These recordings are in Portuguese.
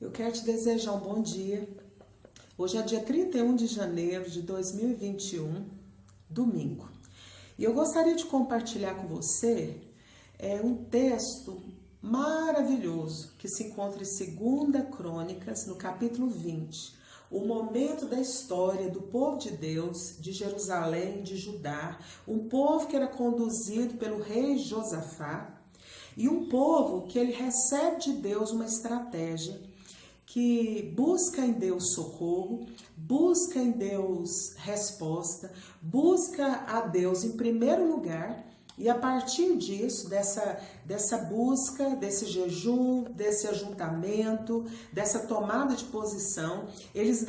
Eu quero te desejar um bom dia. Hoje é dia 31 de janeiro de 2021, domingo. E eu gostaria de compartilhar com você um texto maravilhoso que se encontra em 2 Crônicas, no capítulo 20. O momento da história do povo de Deus, de Jerusalém, de Judá, um povo que era conduzido pelo rei Josafá, e um povo que ele recebe de Deus uma estratégia, que busca em Deus socorro, busca em Deus resposta, busca a Deus em primeiro lugar, e a partir disso, dessa busca, desse jejum, desse ajuntamento, dessa tomada de posição, eles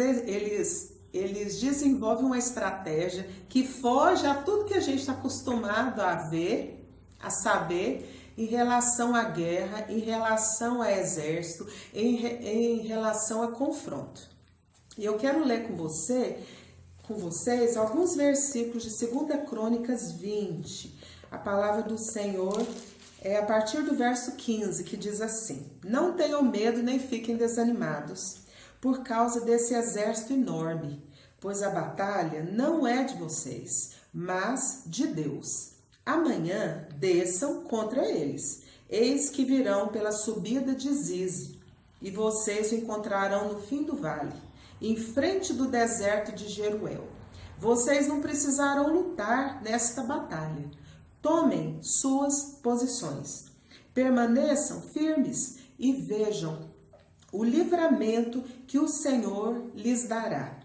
desenvolvem uma estratégia que foge a tudo que a gente está acostumado a ver, a saber, em relação à guerra, em relação a exército, em relação a confronto. E eu quero ler com vocês alguns versículos de 2 Crônicas 20. A palavra do Senhor é a partir do verso 15, que diz assim: Não tenham medo nem fiquem desanimados por causa desse exército enorme, pois a batalha não é de vocês, mas de Deus. Amanhã desçam contra eles. Eis que virão pela subida de Zize, e vocês o encontrarão no fim do vale, em frente do deserto de Jeruel. Vocês não precisarão lutar nesta batalha. Tomem suas posições. Permaneçam firmes e vejam o livramento que o Senhor lhes dará.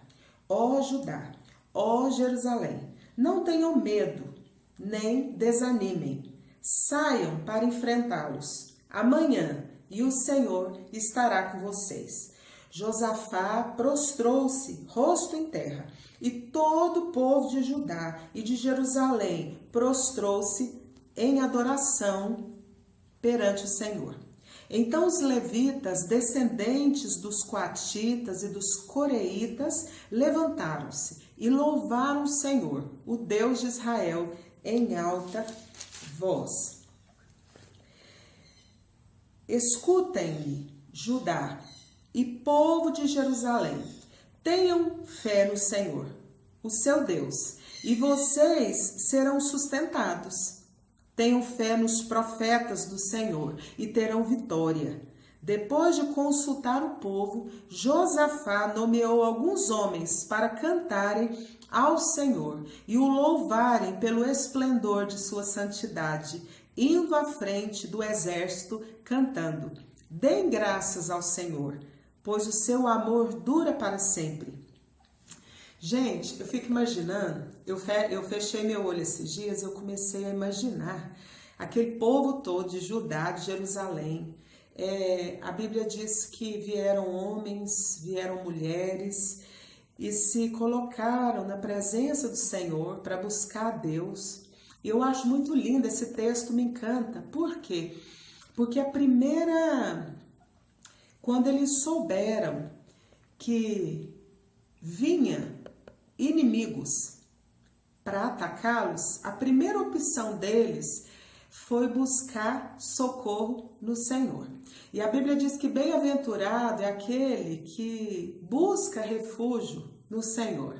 Ó Judá, ó Jerusalém, não tenham medo, nem desanimem. Saiam para enfrentá-los amanhã, e o Senhor estará com vocês. Josafá prostrou-se, rosto em terra, e todo o povo de Judá e de Jerusalém prostrou-se em adoração perante o Senhor. Então os levitas, descendentes dos coatitas e dos coreitas, levantaram-se e louvaram o Senhor, o Deus de Israel, em alta voz. Escutem-me, Judá e povo de Jerusalém, tenham fé no Senhor, o seu Deus, e vocês serão sustentados. Tenham fé nos profetas do Senhor e terão vitória. Depois de consultar o povo, Josafá nomeou alguns homens para cantarem ao Senhor e o louvarem pelo esplendor de sua santidade, indo à frente do exército cantando: Deem graças ao Senhor, pois o seu amor dura para sempre. Gente, eu fico imaginando, eu fechei meu olho esses dias, eu comecei a imaginar aquele povo todo de Judá, de Jerusalém. A Bíblia diz que vieram homens, vieram mulheres e se colocaram na presença do Senhor para buscar a Deus. E eu acho muito lindo esse texto, me encanta. Por quê? Porque quando eles souberam que vinha inimigos para atacá-los, a primeira opção deles foi buscar socorro no Senhor. E a Bíblia diz que bem-aventurado é aquele que busca refúgio no Senhor.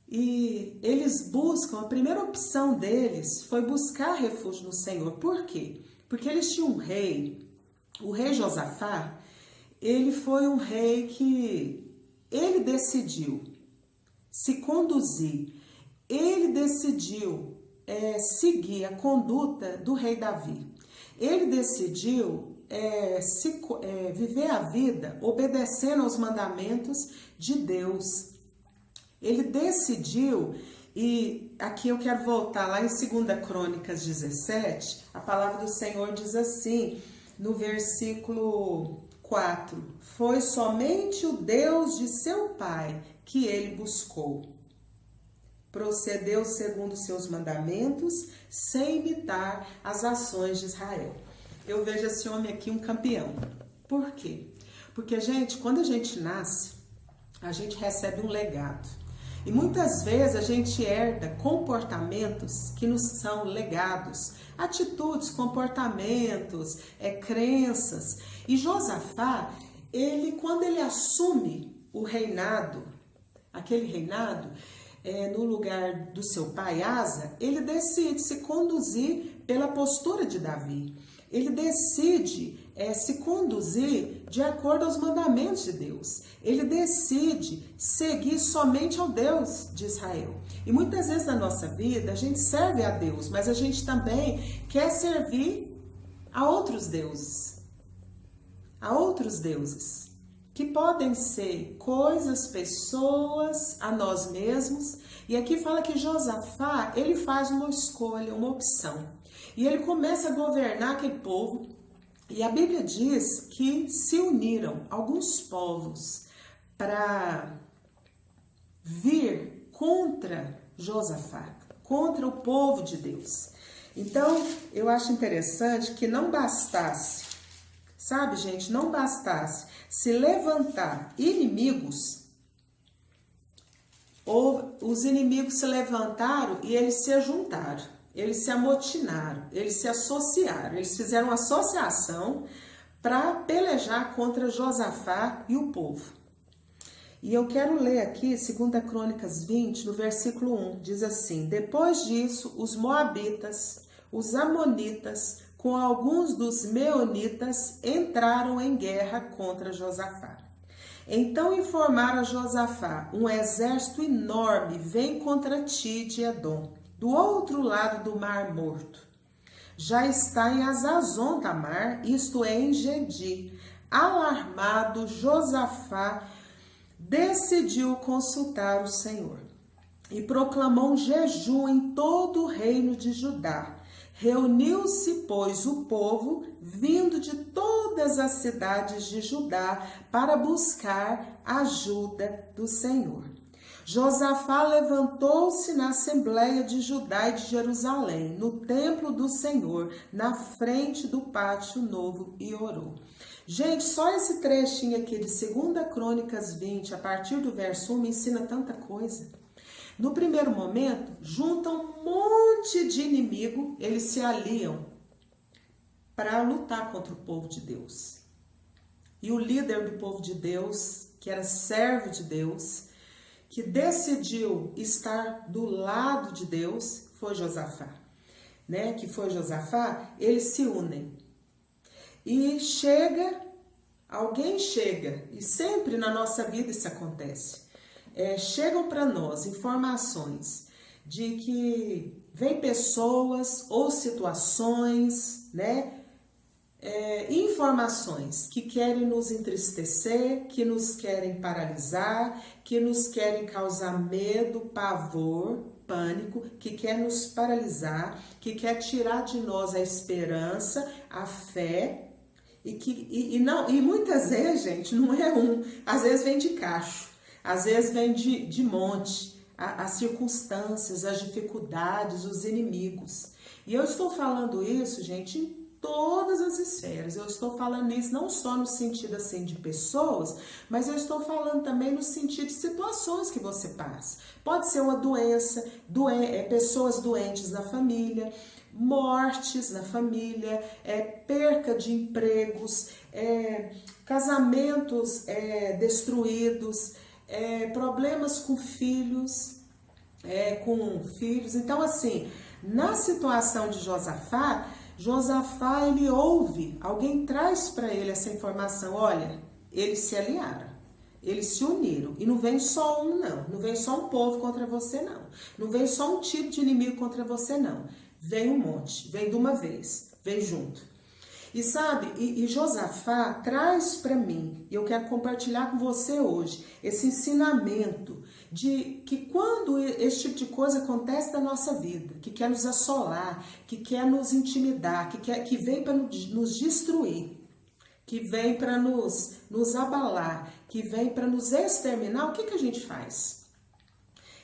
E eles buscam, a primeira opção deles foi buscar refúgio no Senhor. Por quê? Porque eles tinham um rei, o rei Josafá. Ele foi um rei que ele decidiu se conduzir, ele decidiu seguir a conduta do rei Davi. Ele decidiu viver a vida obedecendo aos mandamentos de Deus. Ele decidiu, e aqui eu quero voltar lá em 2 Crônicas 17, a palavra do Senhor diz assim, no versículo 4, foi somente o Deus de seu pai que ele buscou. Procedeu segundo seus mandamentos, sem imitar as ações de Israel. Eu vejo esse homem aqui um campeão. Por quê? Porque, gente, quando a gente nasce, a gente recebe um legado. E muitas vezes a gente herda comportamentos que nos são legados, atitudes, comportamentos, crenças. E Josafá, quando ele assume o reinado, aquele reinado, no lugar do seu pai Asa, ele decide se conduzir pela postura de Davi. Ele decide se conduzir de acordo aos mandamentos de Deus. Ele decide seguir somente ao Deus de Israel. E muitas vezes na nossa vida a gente serve a Deus, mas a gente também quer servir a outros deuses. A outros deuses, que podem ser coisas, pessoas, a nós mesmos. E aqui fala que Josafá, ele faz uma escolha, uma opção. E ele começa a governar aquele povo. E a Bíblia diz que se uniram alguns povos para vir contra Josafá, contra o povo de Deus. Então, eu acho interessante que não bastasse, sabe, gente, não bastasse se levantar inimigos, ou os inimigos se levantaram e eles se juntaram, eles se amotinaram, eles se associaram, eles fizeram uma associação para pelejar contra Josafá e o povo. E eu quero ler aqui 2 Crônicas 20, no versículo 1, diz assim: depois disso, os moabitas, os amonitas, com alguns dos meunitas, entraram em guerra contra Josafá. Então informaram a Josafá: um exército enorme vem contra ti de Edom, do outro lado do Mar Morto. Já está em Azazon Tamar, isto é, em Gedi. Alarmado, Josafá decidiu consultar o Senhor e proclamou um jejum em todo o reino de Judá. Reuniu-se, pois, o povo, vindo de todas as cidades de Judá, para buscar a ajuda do Senhor. Josafá levantou-se na Assembleia de Judá e de Jerusalém, no templo do Senhor, na frente do pátio novo, e orou. Gente, só esse trechinho aqui de 2 Crônicas 20, a partir do verso 1, me ensina tanta coisa. No primeiro momento, juntam um monte de inimigo, eles se aliam para lutar contra o povo de Deus. E o líder do povo de Deus, que era servo de Deus, que decidiu estar do lado de Deus, foi Josafá. Que foi Josafá, eles se unem. E alguém chega, e sempre na nossa vida isso acontece. Chegam para nós informações de que vem pessoas ou situações, informações que querem nos entristecer, que nos querem paralisar, que nos querem causar medo, pavor, pânico, que quer nos paralisar, que quer tirar de nós a esperança, a fé, e muitas vezes, gente, não é às vezes vem de cacho. Às vezes vem de monte, as circunstâncias, as dificuldades, os inimigos. E eu estou falando isso, gente, em todas as esferas. Eu estou falando isso não só no sentido assim de pessoas, mas eu estou falando também no sentido de situações que você passa. Pode ser uma doença, pessoas doentes na família, mortes na família, perca de empregos, casamentos destruídos, problemas com filhos. Então, assim, na situação de Josafá, ele ouve, alguém traz para ele essa informação: olha, eles se aliaram, eles se uniram, e não vem só não vem só um povo contra você, não vem só um tipo de inimigo contra você, não, vem um monte, vem de uma vez, vem junto. E sabe, e Josafá traz para mim, e eu quero compartilhar com você hoje, esse ensinamento de que quando esse tipo de coisa acontece na nossa vida, que quer nos assolar, que quer nos intimidar, que vem para nos destruir, que vem para nos abalar, que vem para nos exterminar, o que a gente faz?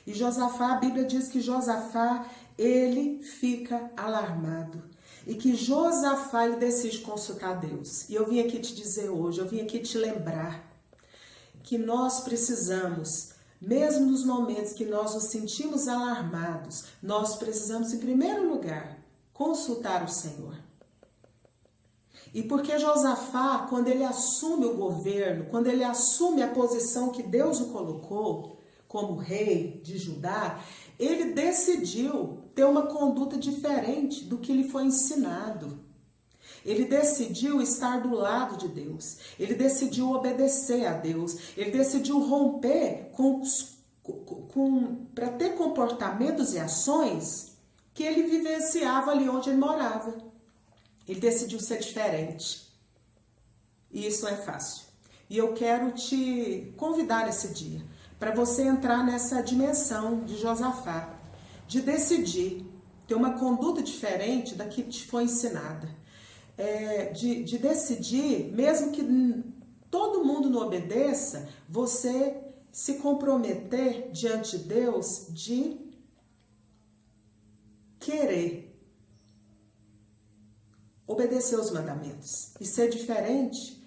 E Josafá, a Bíblia diz que Josafá, ele fica alarmado. E que Josafá, ele decide consultar Deus. E eu vim aqui te dizer hoje, eu vim aqui te lembrar que nós precisamos, mesmo nos momentos que nós nos sentimos alarmados, nós precisamos, em primeiro lugar, consultar o Senhor. E porque Josafá, quando ele assume o governo, quando ele assume a posição que Deus o colocou como rei de Judá, ele decidiu ter uma conduta diferente do que lhe foi ensinado. Ele decidiu estar do lado de Deus. Ele decidiu obedecer a Deus. Ele decidiu romper para ter comportamentos e ações que ele vivenciava ali onde ele morava. Ele decidiu ser diferente. E isso não é fácil. E eu quero te convidar nesse dia para você entrar nessa dimensão de Josafá, de decidir ter uma conduta diferente da que te foi ensinada. De decidir, mesmo que todo mundo não obedeça, você se comprometer diante de Deus de querer obedecer os mandamentos e ser diferente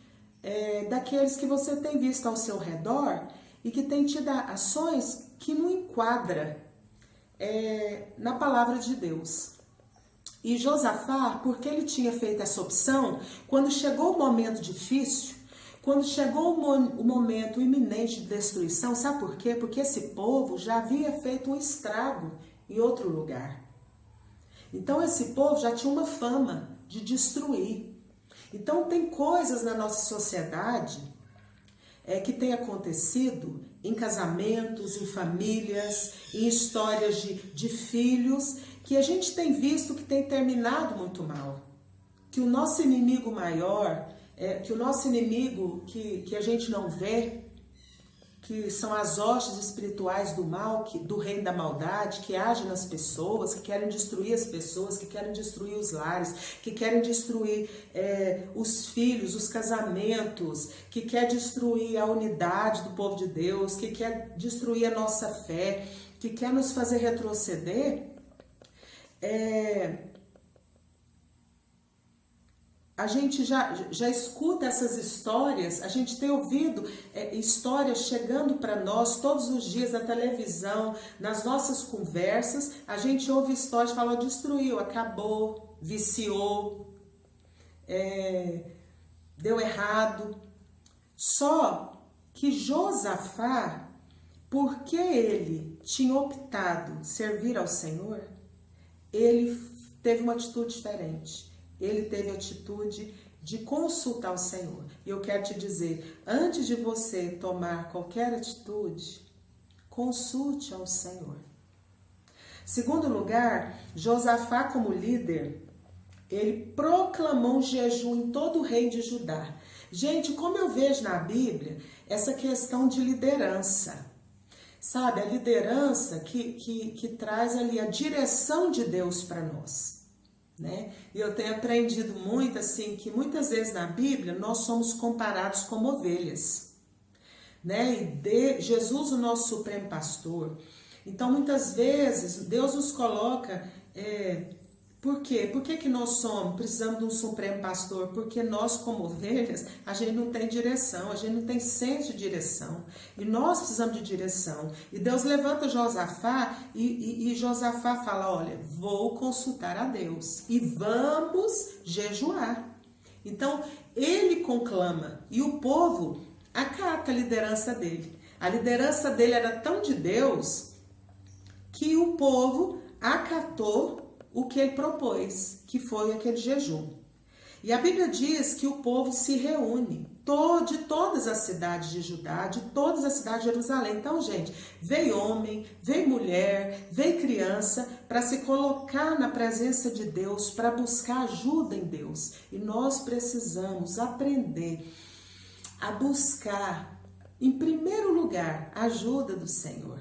daqueles que você tem visto ao seu redor e que tem tido ações que não enquadra na palavra de Deus. E Josafá, porque ele tinha feito essa opção, quando chegou o momento difícil, quando chegou o momento iminente de destruição, sabe por quê? Porque esse povo já havia feito um estrago em outro lugar. Então esse povo já tinha uma fama de destruir. Então tem coisas na nossa sociedade que tem acontecido em casamentos, em famílias, em histórias de filhos, que a gente tem visto que tem terminado muito mal. Que o nosso inimigo maior, que o nosso inimigo que a gente não vê, que são as hostes espirituais do mal, do reino da maldade, que agem nas pessoas, que querem destruir as pessoas, que querem destruir os lares, que querem destruir os filhos, os casamentos, que quer destruir a unidade do povo de Deus, que quer destruir a nossa fé, que quer nos fazer retroceder. A gente já escuta essas histórias, a gente tem ouvido histórias chegando para nós todos os dias na televisão, nas nossas conversas, a gente ouve histórias, falou, destruiu, acabou, viciou, deu errado. Só que Josafá, porque ele tinha optado servir ao Senhor, ele teve uma atitude diferente. Ele teve a atitude de consultar o Senhor. E eu quero te dizer, antes de você tomar qualquer atitude, consulte ao Senhor. Segundo lugar, Josafá como líder, ele proclamou um jejum em todo o reino de Judá. Gente, como eu vejo na Bíblia, essa questão de liderança. Sabe, a liderança que traz ali a direção de Deus para nós. Né? E eu tenho aprendido muito assim, que muitas vezes na Bíblia nós somos comparados como ovelhas, né? E Jesus, o nosso supremo pastor. Então muitas vezes Deus nos coloca, por quê? Por que nós precisamos de um supremo pastor? Porque nós como ovelhas, a gente não tem direção, a gente não tem senso de direção. E nós precisamos de direção. E Deus levanta Josafá e Josafá fala, olha, vou consultar a Deus e vamos jejuar. Então ele conclama e o povo acata a liderança dele. A liderança dele era tão de Deus que o povo acatou o que ele propôs, que foi aquele jejum. E a Bíblia diz que o povo se reúne, de todas as cidades de Judá, de todas as cidades de Jerusalém. Então, gente, veio homem, veio mulher, veio criança para se colocar na presença de Deus, para buscar ajuda em Deus. E nós precisamos aprender a buscar, em primeiro lugar, a ajuda do Senhor.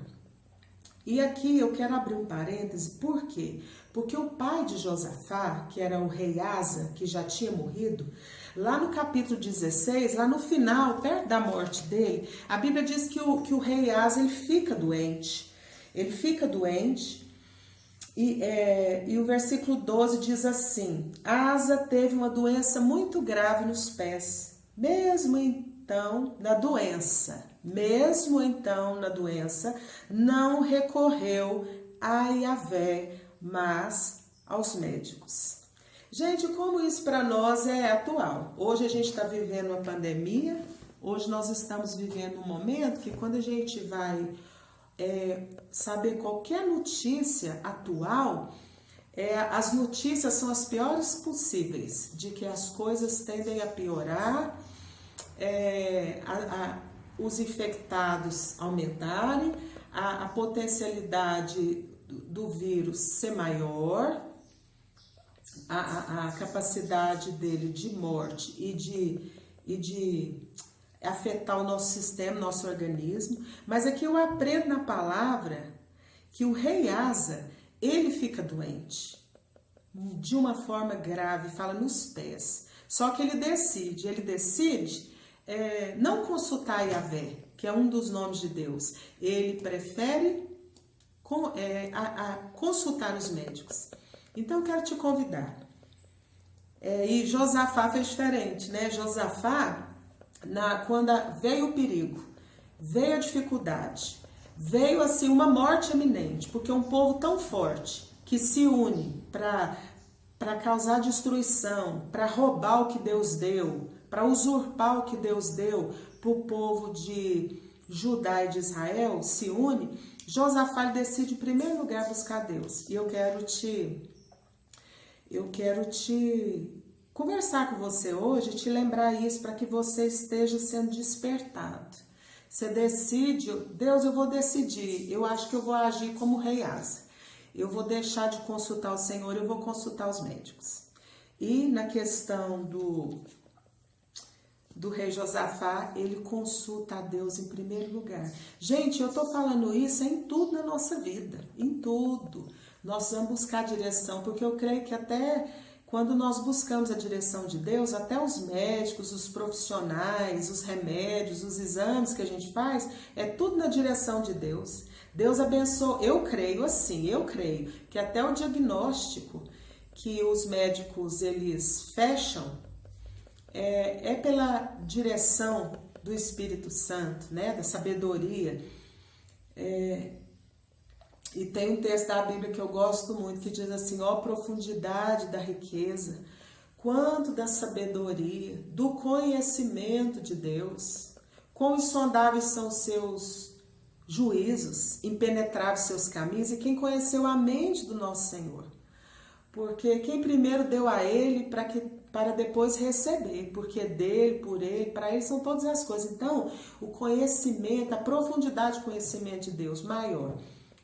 E aqui eu quero abrir um parêntese, por quê? Porque o pai de Josafá, que era o rei Asa, que já tinha morrido, lá no capítulo 16, lá no final, perto da morte dele, a Bíblia diz que o rei Asa, ele fica doente. Ele fica doente e o versículo 12 diz assim, Asa teve uma doença muito grave nos pés, mesmo então na doença, não recorreu a Yahvé, mas aos médicos. Gente, como isso para nós é atual? Hoje a gente está vivendo uma pandemia, hoje nós estamos vivendo um momento que quando a gente vai saber qualquer notícia atual, as notícias são as piores possíveis, de que as coisas tendem a piorar, os infectados aumentarem, a potencialidade do vírus ser maior, a capacidade dele de morte e de afetar o nosso sistema, nosso organismo. Mas aqui eu aprendo na palavra que o rei Asa, ele fica doente de uma forma grave, fala nos pés. Só que ele decide não consultar Yahvé, que é um dos nomes de Deus. Ele prefere consultar os médicos. Então eu quero te convidar. E Josafá fez diferente, né? Josafá, quando veio o perigo, veio a dificuldade, veio assim uma morte iminente, porque um povo tão forte que se une para causar destruição, para roubar o que Deus deu, para usurpar o que Deus deu para o povo de Judá e de Israel, se une. Josafá decide em primeiro lugar buscar Deus. E eu quero te conversar com você hoje, te lembrar isso para que você esteja sendo despertado. Você decide, Deus, eu vou decidir, eu acho que eu vou agir como rei Asa. Eu vou deixar de consultar o Senhor, eu vou consultar os médicos. E na questão do rei Josafá, ele consulta a Deus em primeiro lugar. Gente, eu estou falando isso em tudo na nossa vida, em tudo. Nós vamos buscar direção, porque eu creio que até quando nós buscamos a direção de Deus, até os médicos, os profissionais, os remédios, os exames que a gente faz, é tudo na direção de Deus. Deus abençoa, eu creio que até o diagnóstico que os médicos eles fecham é pela direção do Espírito Santo, né, da sabedoria. E tem um texto da Bíblia que eu gosto muito, que diz assim, ó profundidade da riqueza, quanto da sabedoria, do conhecimento de Deus, quão insondáveis são os seus juízos, impenetráveis seus caminhos, e quem conheceu a mente do nosso Senhor. Porque quem primeiro deu a Ele para depois receber, porque dele, por Ele, para Ele são todas as coisas. Então, o conhecimento, a profundidade do conhecimento de Deus maior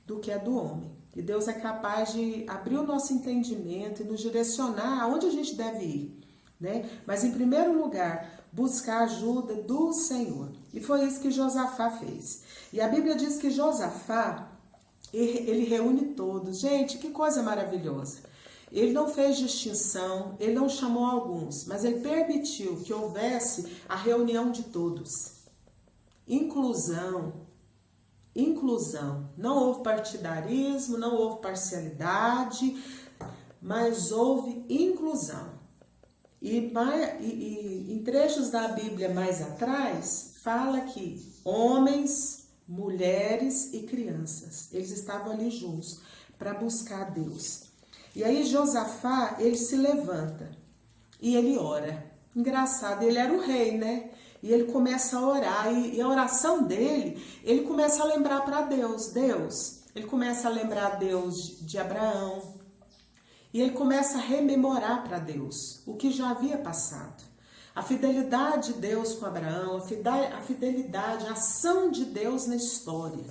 do que a do homem. E Deus é capaz de abrir o nosso entendimento e nos direcionar aonde a gente deve ir, né? Mas em primeiro lugar, buscar a ajuda do Senhor. E foi isso que Josafá fez. E a Bíblia diz que Josafá, ele reúne todos. Gente, que coisa maravilhosa. Ele não fez distinção, ele não chamou alguns, mas ele permitiu que houvesse a reunião de todos. Inclusão. Não houve partidarismo, não houve parcialidade, mas houve inclusão. E em trechos da Bíblia mais atrás, fala que homens, mulheres e crianças, eles estavam ali juntos para buscar Deus. E aí Josafá, ele se levanta e ele ora. Engraçado, ele era o rei, né? E ele começa a orar, e a oração dele, ele começa a lembrar para Deus. Ele começa a lembrar Deus de Abraão. E ele começa a rememorar para Deus o que já havia passado. A fidelidade de Deus com Abraão, a fidelidade, a ação de Deus na história,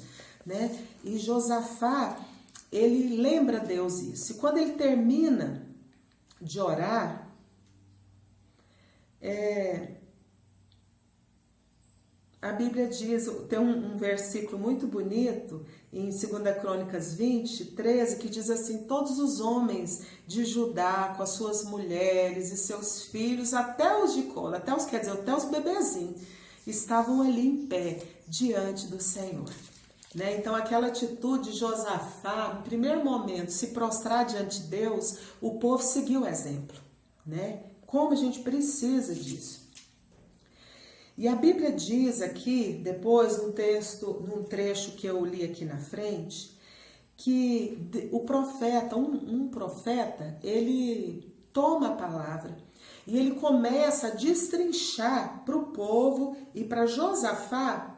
né? E Josafá, ele lembra a Deus isso. E quando ele termina de orar, a Bíblia diz, tem um versículo muito bonito em 2 Crônicas 20, 13, que diz assim, todos os homens de Judá, com as suas mulheres e seus filhos, até os de cola, até os bebezinhos, estavam ali em pé, diante do Senhor. Né? Então aquela atitude de Josafá, no primeiro momento, se prostrar diante de Deus, o povo seguiu o exemplo. Né? Como a gente precisa disso. E a Bíblia diz aqui, depois num trecho que eu li aqui na frente, que o profeta, um profeta, ele toma a palavra e ele começa a destrinchar para o povo e para Josafá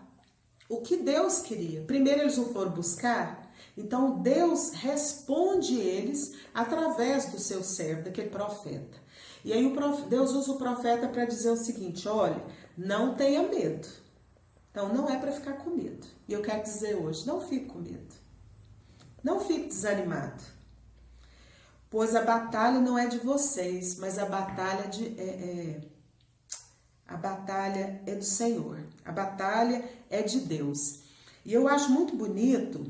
o que Deus queria. Primeiro eles não foram buscar, então Deus responde eles através do seu servo, daquele profeta. E aí Deus usa o profeta para dizer o seguinte: olha, não tenha medo. Então não é para ficar com medo. E eu quero dizer hoje, não fique com medo. Não fique desanimado. Pois a batalha não é de vocês, mas a batalha é do Senhor. A batalha é de Deus. E eu acho muito bonito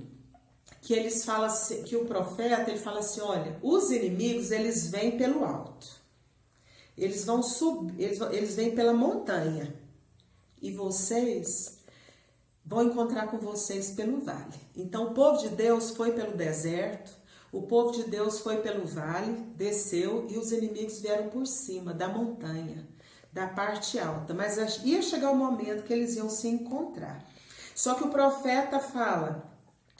que eles falam assim, que o profeta ele fala assim: olha, os inimigos eles vêm pelo alto. Eles vão subir, eles vêm pela montanha. E vocês vão encontrar com vocês pelo vale. Então o povo de Deus foi pelo deserto, o povo de Deus foi pelo vale, desceu e os inimigos vieram por cima da montanha, da parte alta. Mas ia chegar o momento que eles iam se encontrar. Só que o profeta fala: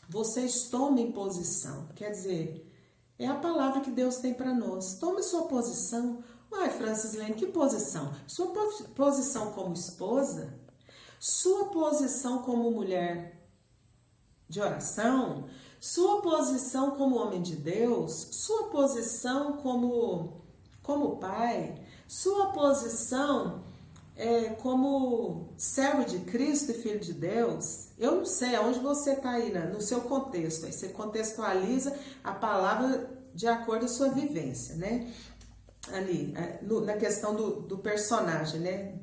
vocês tomem posição. Quer dizer, é a palavra que Deus tem para nós. Tome sua posição. Uai, Francislene, que posição? Sua posição como esposa? Sua posição como mulher de oração? Sua posição como homem de Deus? Sua posição como pai? Sua posição como servo de Cristo e filho de Deus? Eu não sei aonde você está aí, né? No seu contexto. Aí você contextualiza a palavra de acordo com a sua vivência, né? Ali, na questão do personagem, né?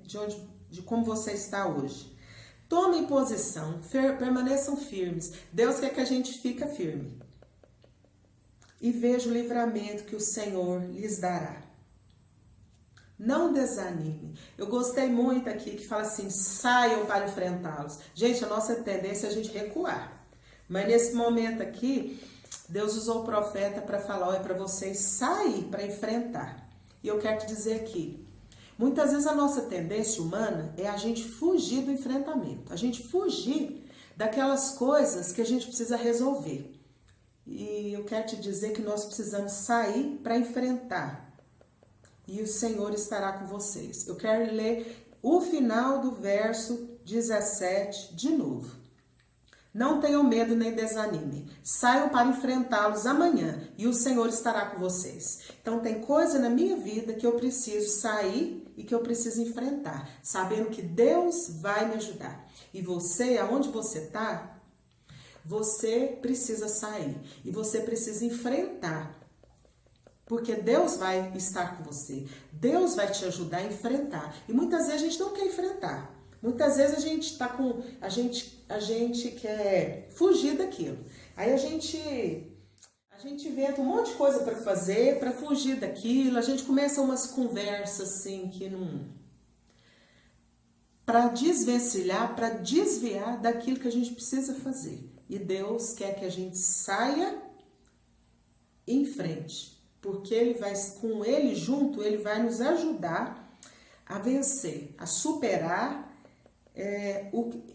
De como você está hoje. Tomem posição, permaneçam firmes. Deus quer que a gente fique firme. E veja o livramento que o Senhor lhes dará. Não desanime. Eu gostei muito aqui que fala assim: saiam para enfrentá-los. Gente, a nossa tendência é a gente recuar. Mas nesse momento aqui, Deus usou o profeta para falar: olha, para vocês sair para enfrentar. E eu quero te dizer aqui, muitas vezes a nossa tendência humana é a gente fugir do enfrentamento, a gente fugir daquelas coisas que a gente precisa resolver. E eu quero te dizer que nós precisamos sair para enfrentar. E o Senhor estará com vocês. Eu quero ler o final do verso 17 de novo. Não tenham medo nem desanimem. Saiam para enfrentá-los amanhã e o Senhor estará com vocês. Então tem coisa na minha vida que eu preciso sair e que eu preciso enfrentar, sabendo que Deus vai me ajudar. E você, aonde você está, você precisa sair e você precisa enfrentar. Porque Deus vai estar com você. Deus vai te ajudar a enfrentar. E muitas vezes a gente não quer enfrentar. Muitas vezes a gente tá com a gente quer fugir daquilo. Aí a gente inventa um monte de coisa para fazer, para fugir daquilo. A gente começa umas conversas assim que não, para desvencilhar, para desviar daquilo que a gente precisa fazer. E Deus quer que a gente saia em frente, porque ele vai, com ele junto, ele vai nos ajudar a vencer, a superar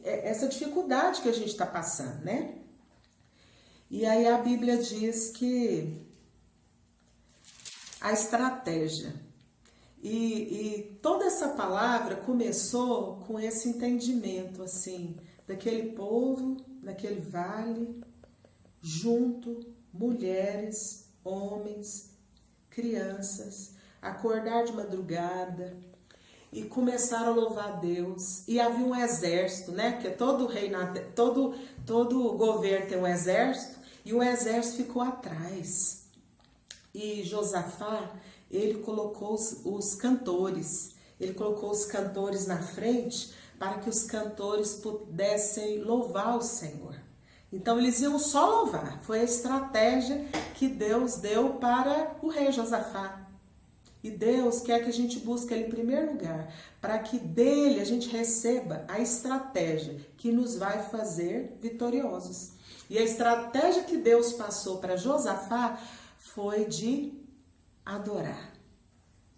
essa dificuldade que a gente está passando, né? E aí a Bíblia diz que a estratégia e toda essa palavra começou com esse entendimento, assim, daquele povo, naquele vale, junto, mulheres, homens, crianças, acordar de madrugada, e começaram a louvar a Deus. E havia um exército, né? Porque todo reinado, todo governo tem um exército, e o exército ficou atrás. E Josafá, ele colocou os cantores, ele colocou os cantores na frente para que os cantores pudessem louvar o Senhor. Então eles iam só louvar. Foi a estratégia que Deus deu para o rei Josafá. E Deus quer que a gente busque Ele em primeiro lugar, para que dele a gente receba a estratégia que nos vai fazer vitoriosos. E a estratégia que Deus passou para Josafá foi de adorar,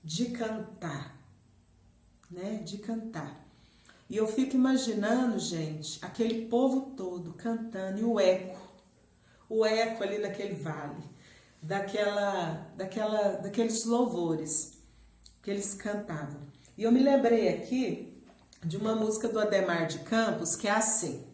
de cantar, né? De cantar. E eu fico imaginando, gente, aquele povo todo cantando e o eco ali naquele vale. daqueles louvores que eles cantavam. E eu me lembrei aqui de uma música do Adhemar de Campos, que é assim: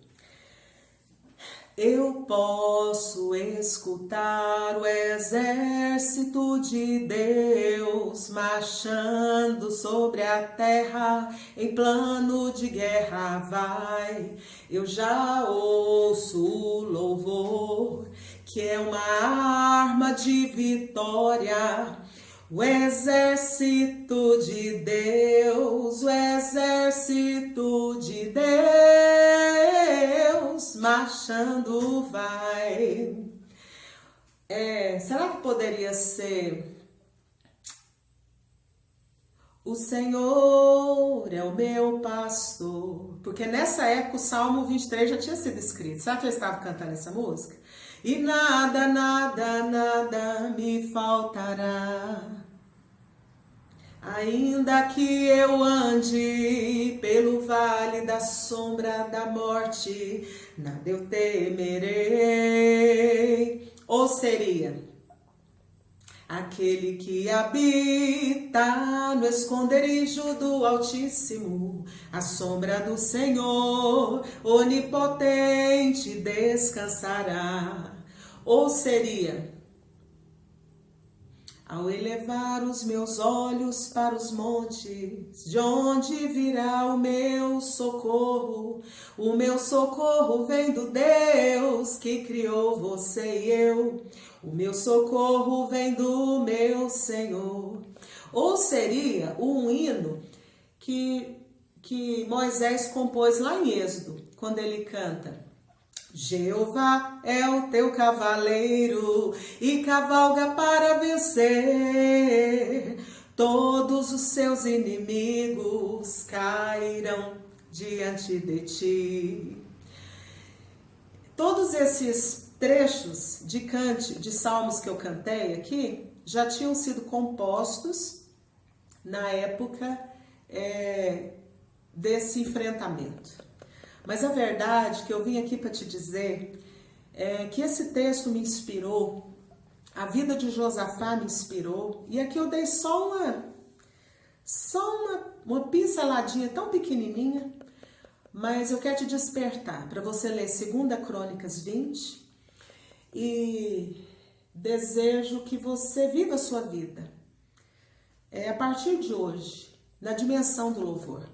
eu posso escutar o exército de Deus marchando sobre a terra, em plano de guerra vai. Eu já ouço o louvor, que é uma arma de vitória. O exército de Deus, o exército de Deus, marchando vai. Será que poderia ser: o Senhor é o meu pastor? Porque nessa época o Salmo 23 já tinha sido escrito. Será que ele estava cantando essa música? E nada, nada, nada me faltará. Ainda que eu ande pelo vale da sombra da morte, nada eu temerei. Ou seria: aquele que habita no esconderijo do Altíssimo, a sombra do Senhor onipotente descansará. Ou seria: ao elevar os meus olhos para os montes, de onde virá o meu socorro? O meu socorro vem do Deus que criou você e eu. O meu socorro vem do meu Senhor. Ou seria um hino que Moisés compôs lá em Êxodo, quando ele canta: Jeová é o teu cavaleiro e cavalga para vencer. Todos os seus inimigos cairão diante de ti. Todos esses trechos de salmos que eu cantei aqui já tinham sido compostos na época desse enfrentamento. Mas a verdade que eu vim aqui para te dizer é que esse texto me inspirou, a vida de Josafá me inspirou, e aqui eu dei só uma pinceladinha tão pequenininha, mas eu quero te despertar para você ler 2 Crônicas 20 e desejo que você viva a sua vida a partir de hoje, na dimensão do louvor.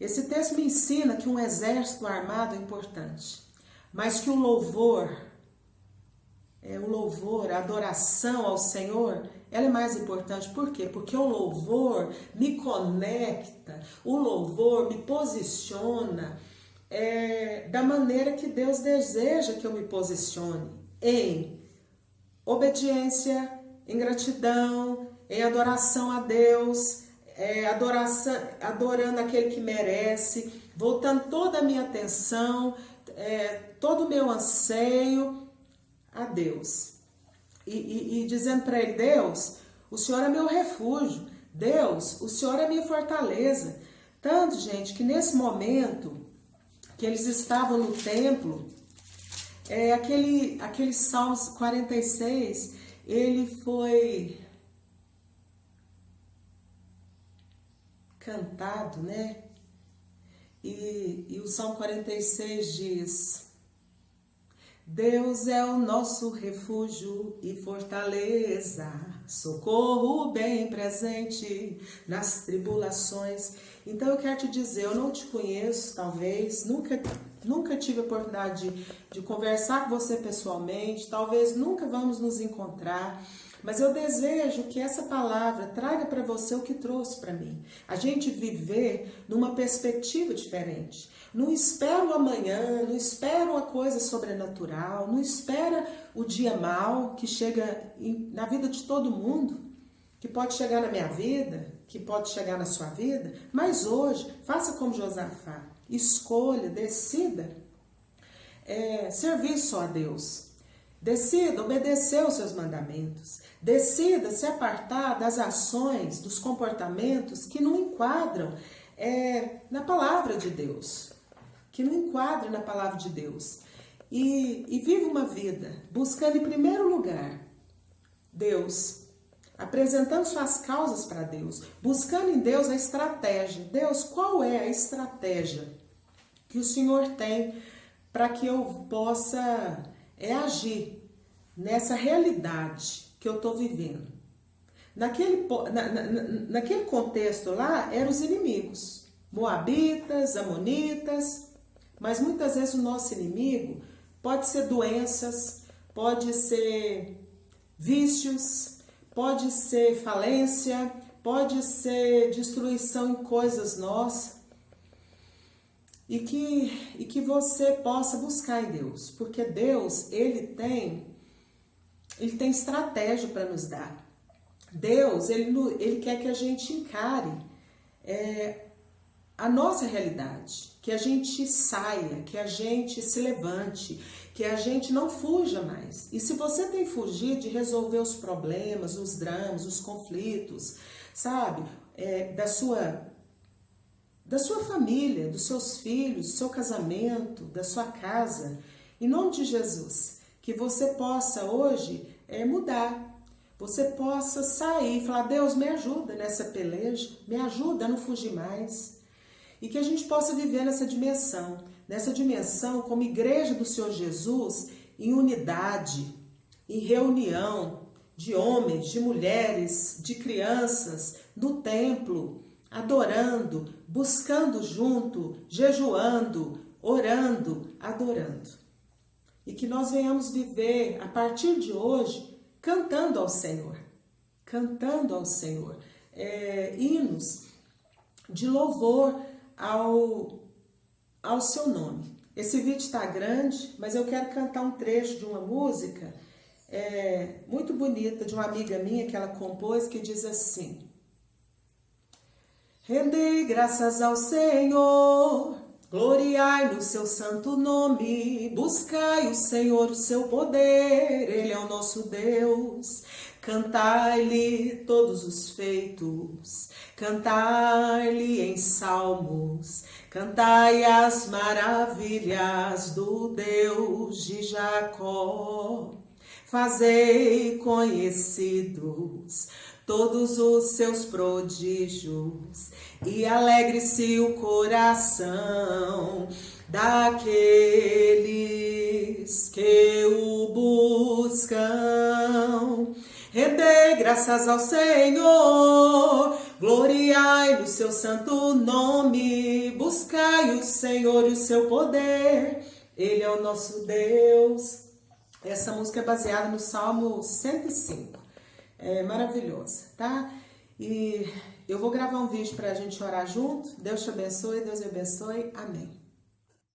Esse texto me ensina que um exército armado é importante, mas que o louvor, a adoração ao Senhor, ela é mais importante. Por quê? Porque o louvor me conecta, o louvor me posiciona da maneira que Deus deseja que eu me posicione, em obediência, em gratidão, em adoração a Deus, adorando aquele que merece, voltando toda a minha atenção, todo o meu anseio a Deus. E dizendo para ele: Deus, o Senhor é meu refúgio. Deus, o Senhor é minha fortaleza. Tanto, gente, que nesse momento que eles estavam no templo, aquele Salmo 46, ele foi cantado, né? E o Salmo 46 diz: Deus é o nosso refúgio e fortaleza, socorro bem presente nas tribulações. Então eu quero te dizer, eu não te conheço, talvez, nunca tive a oportunidade de conversar com você pessoalmente, talvez nunca vamos nos encontrar, mas eu desejo que essa palavra traga para você o que trouxe para mim. A gente viver numa perspectiva diferente. Não espera o amanhã, não espera uma coisa sobrenatural, não espera o dia mau que chega na vida de todo mundo, que pode chegar na minha vida, que pode chegar na sua vida. Mas hoje, faça como Josafá, escolha, decida servir só a Deus. Decida obedecer os seus mandamentos. Decida se apartar das ações, dos comportamentos que não enquadram na palavra de Deus. Que não enquadram na palavra de Deus. E viva uma vida buscando em primeiro lugar Deus, apresentando suas causas para Deus, buscando em Deus a estratégia. Deus, qual é a estratégia que o Senhor tem para que eu possa agir nessa realidade que eu estou vivendo? Naquele contexto lá, eram os inimigos, moabitas, amonitas, mas muitas vezes o nosso inimigo pode ser doenças, pode ser vícios, pode ser falência, pode ser destruição em coisas nossas, e que você possa buscar em Deus, porque Deus, ele tem estratégia para nos dar. Deus, ele quer que a gente encare a nossa realidade, que a gente saia, que a gente se levante, que a gente não fuja mais. E se você tem fugido de resolver os problemas, os dramas, os conflitos, sabe, da sua família, dos seus filhos, do seu casamento, da sua casa, em nome de Jesus, que você possa hoje mudar. Você possa sair e falar: Deus, me ajuda nessa peleja, me ajuda a não fugir mais. E que a gente possa viver nessa dimensão como igreja do Senhor Jesus, em unidade, em reunião de homens, de mulheres, de crianças, no templo, adorando, buscando junto, jejuando, orando, adorando. E que nós venhamos viver, a partir de hoje, cantando ao Senhor, hinos de louvor ao seu nome. Esse vídeo está grande, mas eu quero cantar um trecho de uma música muito bonita, de uma amiga minha que ela compôs, que diz assim: rendei graças ao Senhor, gloriai no seu santo nome, buscai o Senhor, o seu poder, Ele é o nosso Deus. Cantai-lhe todos os feitos, cantai-lhe em salmos, cantai as maravilhas do Deus de Jacó. Fazei conhecidos todos os seus prodígios, e alegre-se o coração daqueles que o buscam. Rendei graças ao Senhor, gloriai no seu santo nome, buscai o Senhor e o seu poder, Ele é o nosso Deus. Essa música é baseada no Salmo 105. É maravilhosa, tá? E eu vou gravar um vídeo para a gente orar junto. Deus te abençoe, Deus me abençoe. Amém.